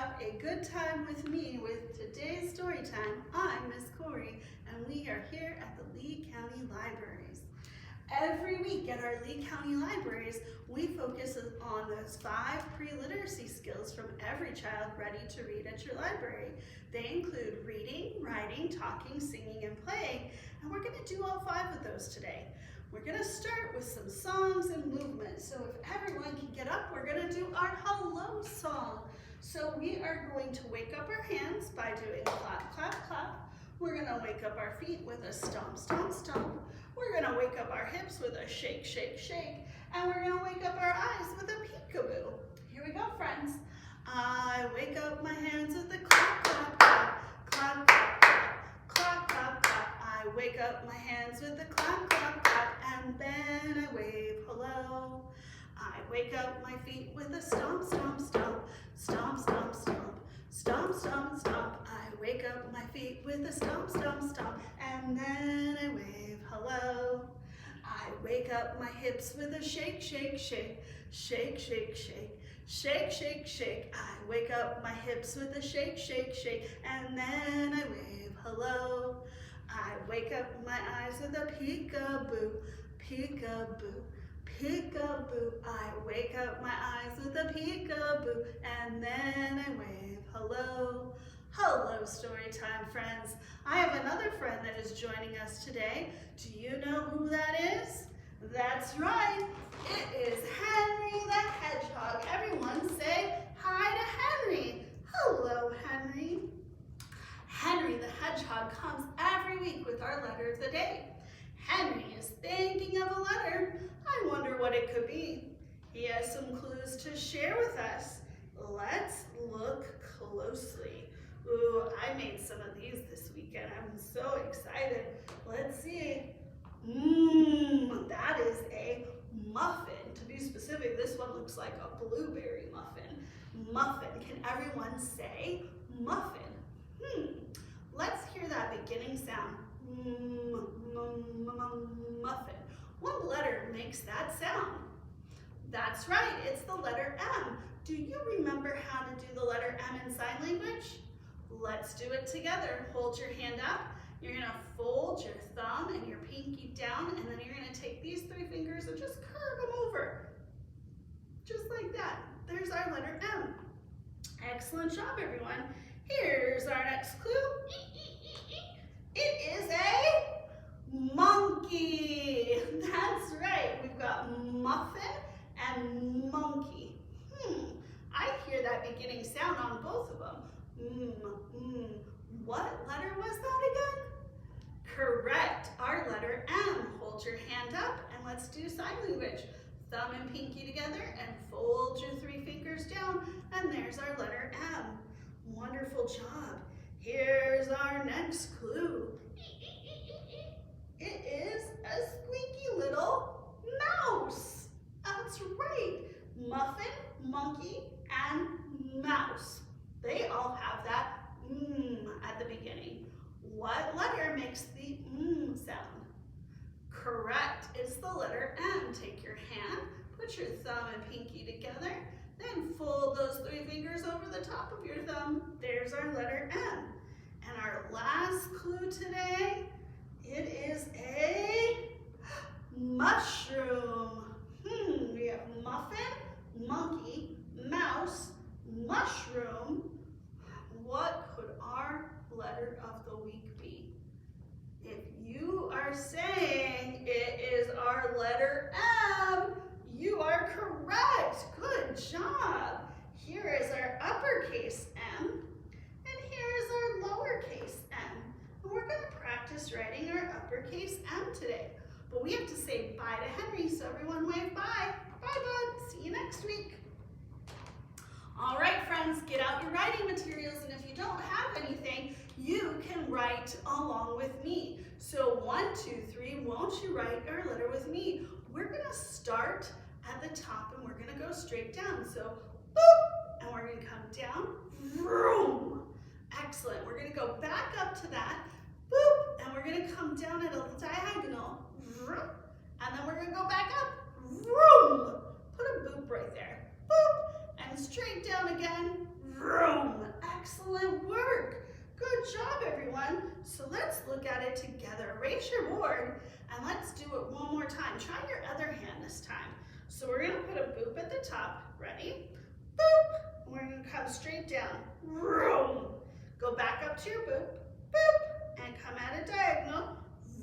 have a good time with me with today's story time. I'm Miss Corey, and we are here at the Lee County Libraries. Every week at our Lee County Libraries, we focus on those 5 pre-literacy skills from every child ready to read at your library. They include reading, writing, talking, singing, and playing, and we're going to do all 5 of those today. We're going to start with some songs and movements. So if everyone can get up, we're going to do our hello song. So we are going to wake up our hands by doing clap, clap, clap. We're going to wake up our feet with a stomp, stomp, stomp. We're going to wake up our hips with a shake, shake, shake. And we're going to wake up our eyes with a peekaboo. Here we go, friends. I wake up my hands with a clap, clap, clap, clap, clap, clap, clap, clap, clap. I wake up my hands with a clap, clap, clap, and then I wave hello. I wake up my feet with a stomp, stomp, stomp, stomp, stomp, stomp, stomp, stomp, stomp. I wake up my feet with a stomp, stomp, stomp, and then I wave hello. I wake up my hips with a shake, shake, shake, shake, shake, shake, shake, shake, shake. I wake up my hips with a shake, shake, shake, and then I wave hello. I wake up my eyes with a peekaboo, peekaboo, peekaboo. I wake up my eyes with a peekaboo, and then I wave hello. Hello, story time, friends. I have another friend that is joining us today. Do you know who that is? That's right. It is Henry the Hedgehog. Everyone say hi to Henry. Hello, Henry. Henry the Hedgehog comes every week with our letter of the day. Henry is thinking of a letter. I wonder what it could be. He has some clues to share with us. Let's look closely. Ooh, I made some of these this weekend. I'm so excited. Let's see. That is a muffin. To be specific, this one looks like a blueberry muffin. Muffin. Can everyone say muffin? Let's hear that beginning sound. Muffin. What letter makes that sound? That's right, it's the letter M. Do you remember how to do the letter M in sign language? Let's do it together. Hold your hand up. You're gonna fold your thumb and your pinky down, and then you're gonna take these 3 fingers and just curve them over. Just like that. There's our letter M. Excellent job, everyone. Here's our next clue. It is a monkey. That's right. We've got muffin and monkey. I hear that beginning sound on both of them. What letter was that again? Correct. Our letter M. Hold your hand up and let's do sign language. Thumb and pinky together and fold your 3 fingers down, and there's our letter M. Wonderful job. Here's our next clue. It is a squeaky little mouse. That's right. Muffin, monkey, and mouse. They all have that at the beginning. What letter makes the sound? Correct. It's the letter M. Take your hand, put your thumb and pinky together, then fold those 3 fingers over the top of your thumb. There's our letter M. And our last clue today, it is a mushroom. We have muffin, monkey, mouse, mushroom. What could our letter of the week be? If you are saying it is our letter M, you are correct. Good job. Here is our uppercase M, and here is our lowercase m. And we're going to practice writing our uppercase M today. But we have to say bye to Henry, so everyone wave bye. Bye, bud. See you next week. All right, friends, get out your writing materials, and if you don't have anything, you can write along with me. So 1, 2, 3, won't you write our letter with me? We're going to start at the top and we're going to go straight down. So boop, and we're going to come down, vroom. Excellent. We're going to go back up to that, boop, and we're going to come down at a diagonal, vroom, and then we're going to go back up, vroom. Put a boop right there, boop, and straight down again, vroom. look at it together. Erase your board and let's do it one more time. Try your other hand this time. So we're gonna put a boop at the top. Ready? Boop. We're gonna come straight down. Vroom. Go back up to your boop. Boop. And come at a diagonal.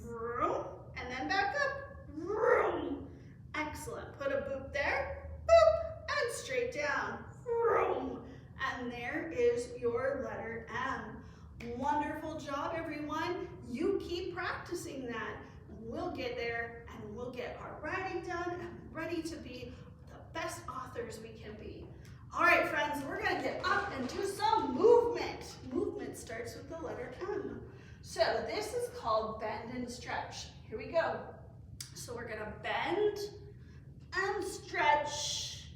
Vroom. And then back up. Vroom. Excellent. Put a boop there. Boop. And straight down. Vroom. And there is your letter M. Wonderful job, everyone. You keep practicing that. We'll get there and we'll get our writing done and ready to be the best authors we can be. All right, friends, we're gonna get up and do some movement. Movement starts with the letter M. So this is called bend and stretch. Here we go. So we're gonna bend and stretch.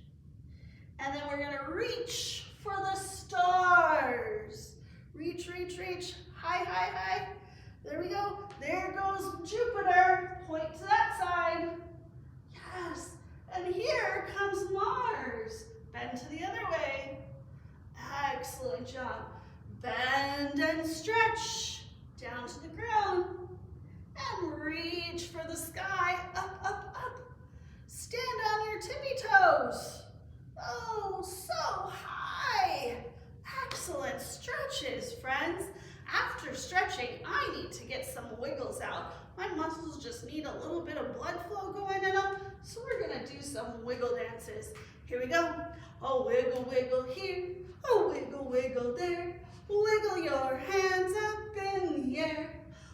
And then we're gonna reach for the stars. Reach, reach, reach. High, high, high. There we go. There goes Jupiter. Point to that side. Yes. And here comes Mars. Bend to the other way. Excellent job. Bend and stretch. Down to the ground. And reach for the sky. Up, up, up. Stand on your tippy toes. Oh, so high. Excellent stretches, friends. After stretching, I need to get some wiggles out. My muscles just need a little bit of blood flow going in them, so we're gonna do some wiggle dances. Here we go. A wiggle, wiggle here, a wiggle, wiggle there. Wiggle your hands up in the air.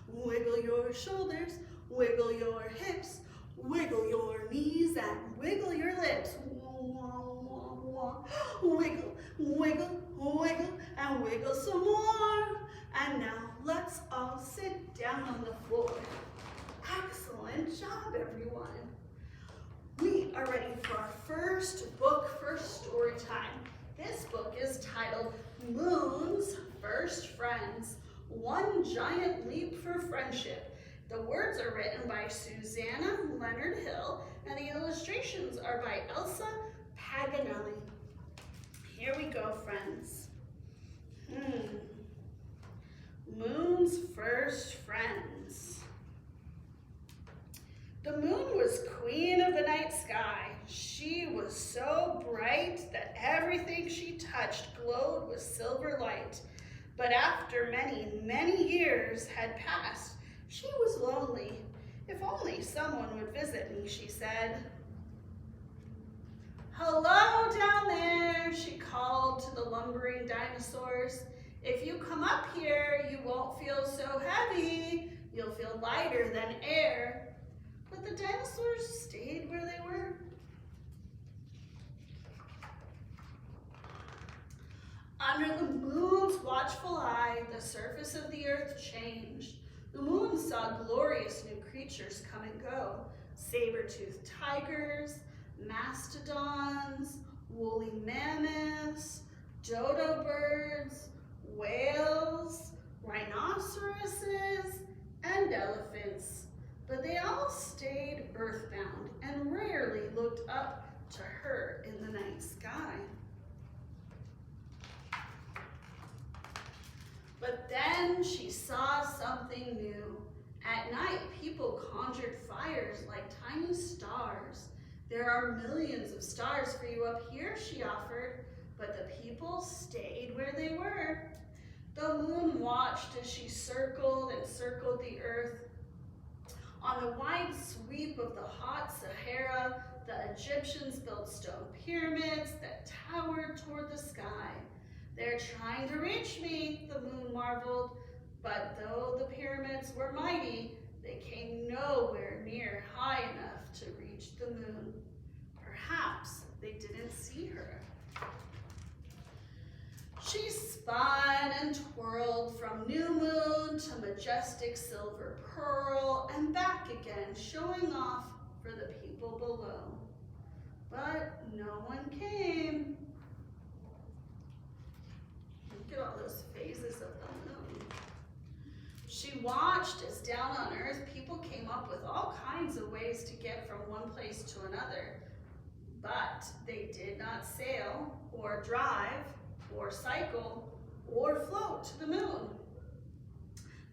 Wiggle your shoulders, wiggle your hips, wiggle your knees and wiggle your lips. Wiggle, wiggle, wiggle, and wiggle some more. And now let's all sit down on the floor. Excellent job, everyone. We are ready for our first book for story time. This book is titled Moon's First Friends, One Giant Leap for Friendship. The words are written by Susanna Leonard Hill, and the illustrations are by Elsa Paganelli. Here we go, friends. Moon's first friends. The moon was queen of the night sky. She was so bright that everything she touched glowed with silver light. But after many, many years had passed, she was lonely. If only someone would visit me, she said. Hello down there, she called to the lumbering dinosaurs. If you come up here, you won't feel so heavy. You'll feel lighter than air. But the dinosaurs stayed where they were. Under the moon's watchful eye, the surface of the earth changed. The moon saw glorious new creatures come and go. Saber-toothed tigers, mastodons, woolly mammoths, dodo birds, whales, rhinoceroses, and elephants. But they all stayed earthbound and rarely looked up to her in the night sky. But then she saw something new. At night, people conjured fires like tiny stars. There are millions of stars for you up here, she offered, but the people stayed where they were. The moon watched as she circled and circled the earth. On the wide sweep of the hot Sahara, the Egyptians built stone pyramids that towered toward the sky. They're trying to reach me, the moon marveled, but though the pyramids were mighty, they came nowhere near high enough to reach the moon. Perhaps they didn't see her. She spun and twirled from new moon to majestic silver pearl and back again, showing off for the people below. But no one came. Look at all those phases of the moon. She watched as down on earth people came up with all kinds of ways to get from one place to another. But they did not sail or drive or cycle or float to the moon.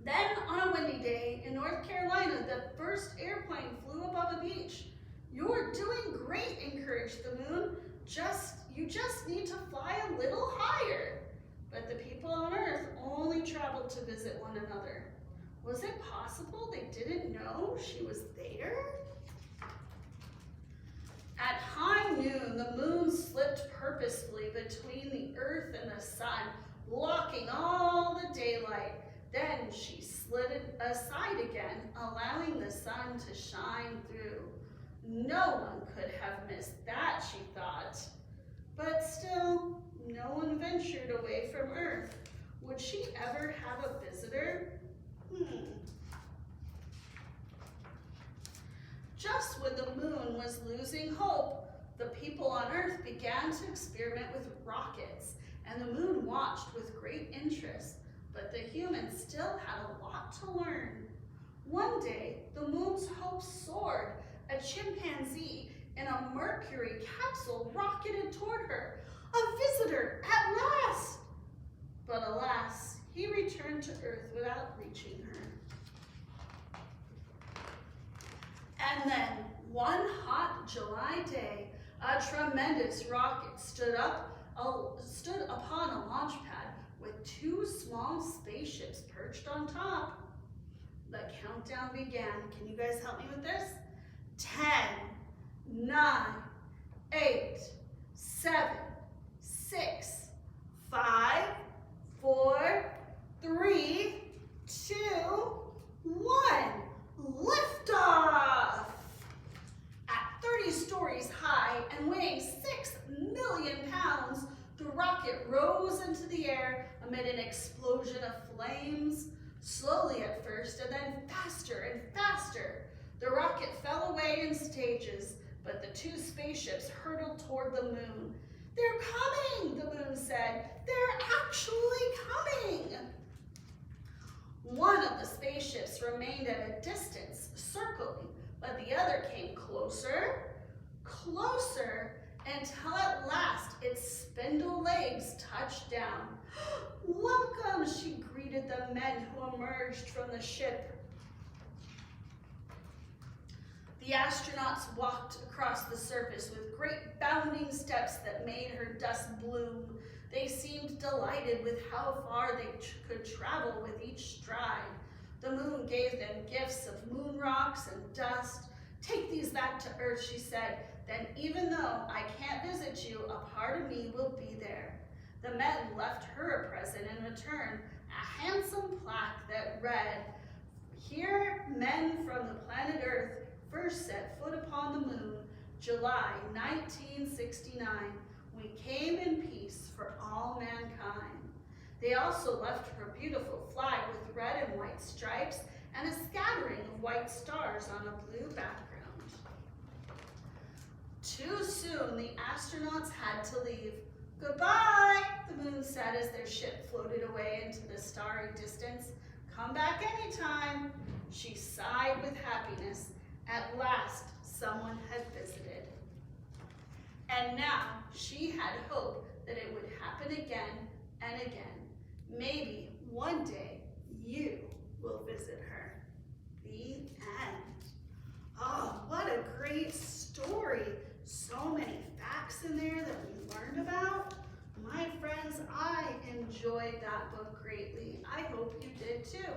Then on a windy day in North Carolina, the first airplane flew above a beach. "You're doing great," encouraged the moon. You just need to fly a little higher." But the people on Earth only traveled to visit one another. Was it possible they didn't know she was there? At high noon, the moon slipped purposefully between the Earth and the sun, blocking all the daylight. Then she slid aside again, allowing the sun to shine through. No one could have missed that, she thought. But still, no one ventured away from Earth. Would she ever have a visitor? Just when the moon was losing hope, the people on Earth began to experiment with rockets, and the moon watched with great interest. But the humans still had a lot to learn. One day, the moon's hope soared. A chimpanzee in a Mercury capsule rocketed toward her. A visitor, at last! But alas, he returned to Earth without reaching her. And then, one hot July day, a tremendous rocket stood upon a launch pad with two small spaceships perched on top. The countdown began. Can you guys help me with this? 10, 9, 8, 7, 6, 5, 4, 3, 2, 1. Liftoff! At 30 stories high and weighing 6 million pounds, the rocket rose into the air amid an explosion of flames, slowly at first and then faster and faster. The rocket fell away in stages, but the two spaceships hurtled toward the moon. "They're coming," the moon said. "They're actually coming." One of the spaceships remained at a distance, circling, but the other came closer, closer, until at last its spindle legs touched down. "Welcome," she greeted the men who emerged from the ship. The astronauts walked across the surface with great bounding steps that made her dust bloom. They seemed delighted with how far they could travel with each stride. The moon gave them gifts of moon rocks and dust. "Take these back to Earth," she said. "Then even though I can't visit you, a part of me will be there." The men left her a present in return, a handsome plaque that read, "Here men from the planet Earth first set foot upon the moon, July 1969. We came in peace for all mankind." They also left her a beautiful flag with red and white stripes and a scattering of white stars on a blue background. Too soon, the astronauts had to leave. "Goodbye," the moon said as their ship floated away into the starry distance. "Come back anytime." She sighed with happiness. At last, someone had visited. And now she had hope that it would happen again and again. Maybe one day you will visit her. The end. Oh, what a great story. So many facts in there that we learned about. My friends, I enjoyed that book greatly. I hope you did too.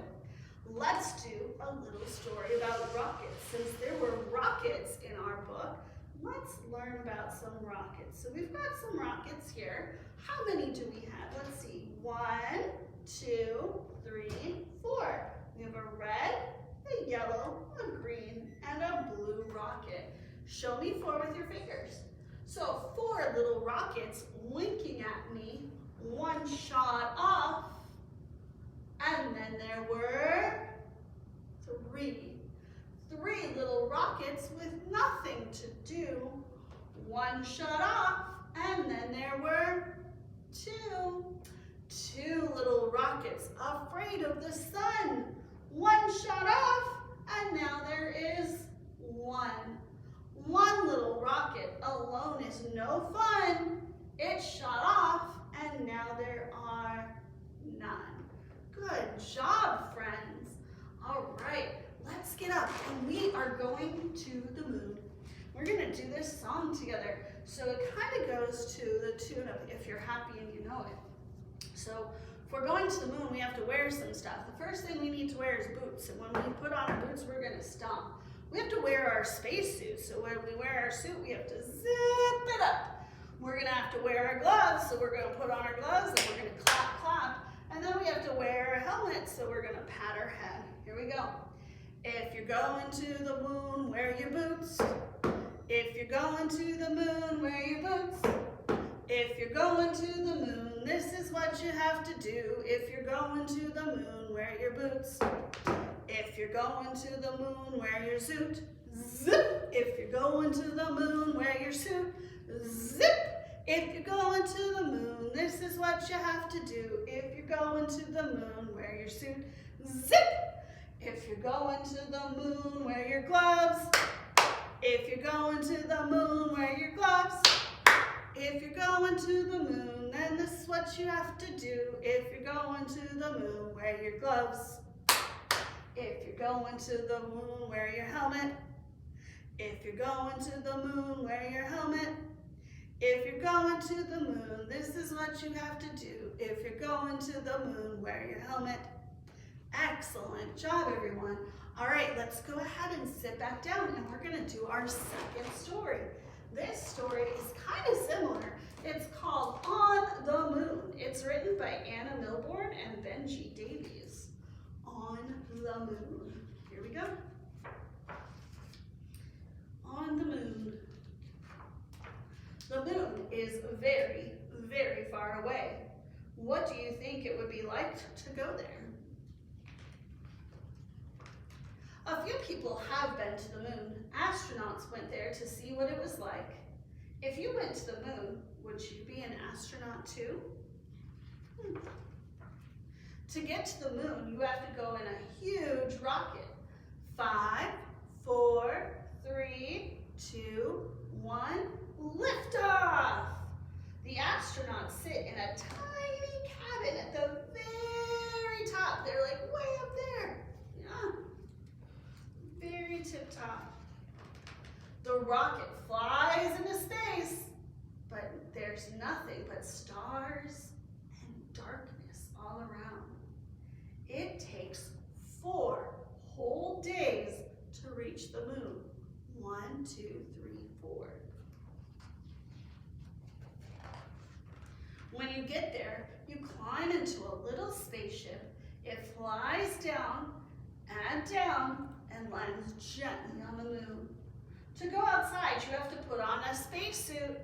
Let's do a little story about rockets. Since there were rockets in our book, let's learn about some rockets. So we've got some rockets here. How many do we have? Let's see. 1, 2, 3, 4. We have a red, a yellow, a green, and a blue rocket. Show me 4 with your fingers. So 4 little rockets winking at me. 1 shot off. And then there were 3 little rockets with nothing to do. 1 shot off, and then there were 2 little rockets afraid of the sun. 1 shot off, and now there is 1. 1 little rocket alone is no fun. It shot off, and now there are none. Good job, friends. So it kind of goes to the tune of If You're Happy and You Know It. So if we're going to the moon, we have to wear some stuff. The first thing we need to wear is boots. And when we put on our boots, we're going to stomp. We have to wear our spacesuit. So when we wear our suit, we have to zip it up. We're going to have to wear our gloves. So we're going to put on our gloves and we're going to clap, clap. And then we have to wear a helmet. So we're going to pat our head. Here we go. If you're going to the moon, wear your boots. If you're going to the moon, wear your boots. If you're going to the moon, this is what you have to do. If you're going to the moon, wear your boots. If you're going to the moon, wear your suit. Zip. If you're going to the moon, wear your suit. Zip. If you're going to the moon, this is what you have to do. If you're going to the moon, wear your suit. Zip. If you're going to the moon, wear your gloves. If you're going to the moon, wear your gloves. If you're going to the moon, then this is what you have to do. If you're going to the moon, wear your gloves. If you're going to the moon, wear your helmet. If you're going to the moon, wear your helmet. If you're going to the moon, this is what you have to do. If you're going to the moon, wear your helmet. Excellent job, everyone. All right, let's go ahead and sit back down and we're gonna do our second story. This story is kind of similar. It's called On the Moon. It's written by Anna Milbourne and Benji Davies. On the Moon. Here we go. On the moon. The moon is very, very far away. What do you think it would be like to go there? A few people have been to the moon. Astronauts went there to see what it was like. If you went to the moon, would you be an astronaut too? To get to the moon, you have to go in a huge rocket. 5, 4, 3, 2, 1, lift off! The astronauts sit in a tiny cabin at the very top. They're like way up there. Yeah. Very tip top. The rocket flies into space, but there's nothing but stars and darkness all around. It takes 4 whole days to reach the moon. 1, 2, 3, 4. When you get there, you climb into a little spaceship. It flies down and down and lands gently on the moon. To go outside, you have to put on a spacesuit.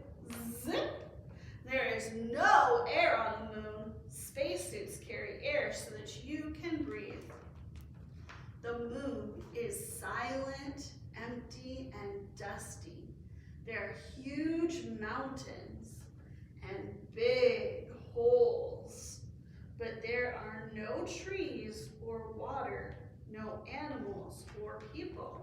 Zip! There is no air on the moon. Spacesuits carry air so that you can breathe. The moon is silent, empty, and dusty. There are huge mountains and big holes, but there are no trees or water, no animals or people.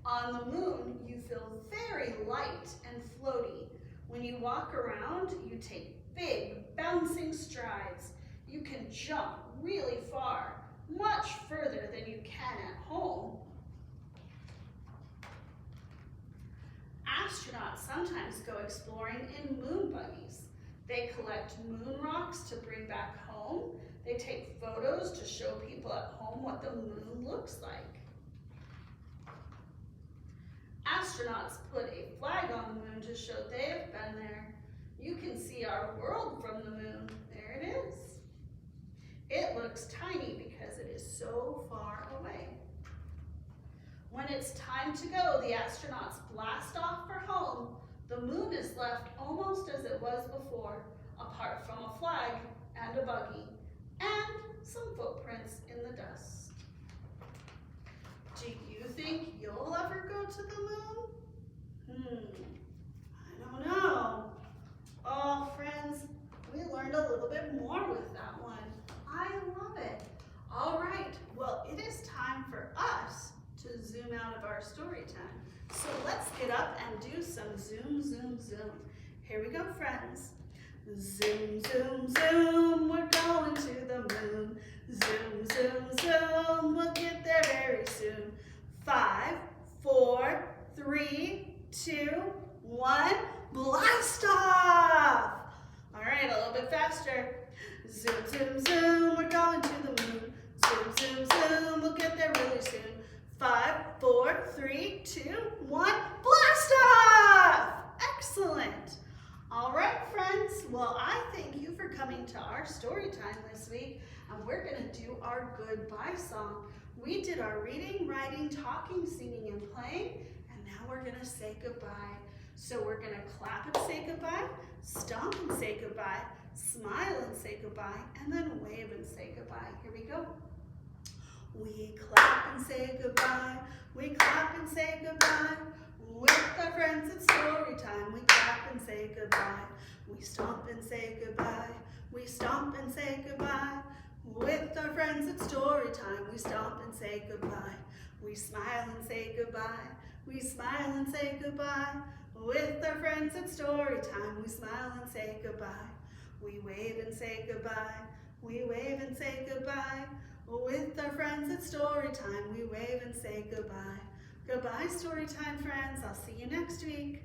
On the moon, you feel very light and floaty. When you walk around, you take big bouncing strides. You can jump really far, much further than you can at home. Astronauts sometimes go exploring in moon buggies. They collect moon rocks to bring back home. They take photos to show people at home what the moon looks like. Astronauts put a flag on the moon to show they have been there. You can see our world from the moon. There it is. It looks tiny because it is so far away. When it's time to go, the astronauts blast off for home. The moon is left almost as it was before, apart from a flag and a buggy, and some footprints in the dust. Do you think you'll ever go to the moon? I don't know. Oh, friends, we learned a little bit more with that one. I love it. All right, well, it is time for us to zoom out of our story time. So let's get up and do some zoom, zoom, zoom. Here we go, friends. Zoom, zoom, zoom, we're going to the moon. Zoom, zoom, zoom, we'll get there very soon. 5, 4, 3, 2, 1, blast off! All right, a little bit faster. Zoom, zoom, zoom, we're going to the moon. Zoom, zoom, zoom, we'll get there really soon. 5, 4, 3, 2, 1, blast off! Excellent. All right, friends. Well, I thank you for coming to our story time this week, and we're going to do our goodbye song. We did our reading, writing, talking, singing, and playing, and now we're going to say goodbye. So we're going to clap and say goodbye, stomp and say goodbye, smile and say goodbye, and then wave and say goodbye. Here we go. We clap and say goodbye, we clap and say goodbye. With our friends, it's story time. We clap and say goodbye. We stomp and say goodbye. We stomp and say goodbye. With our friends, it's story time. We stomp and say goodbye. We smile and say goodbye. We smile and say goodbye. With our friends, it's story time. We smile and say goodbye. We wave and say goodbye. We wave and say goodbye. With our friends, it's story time. We wave and say goodbye. Goodbye, story time friends. I'll see you next week.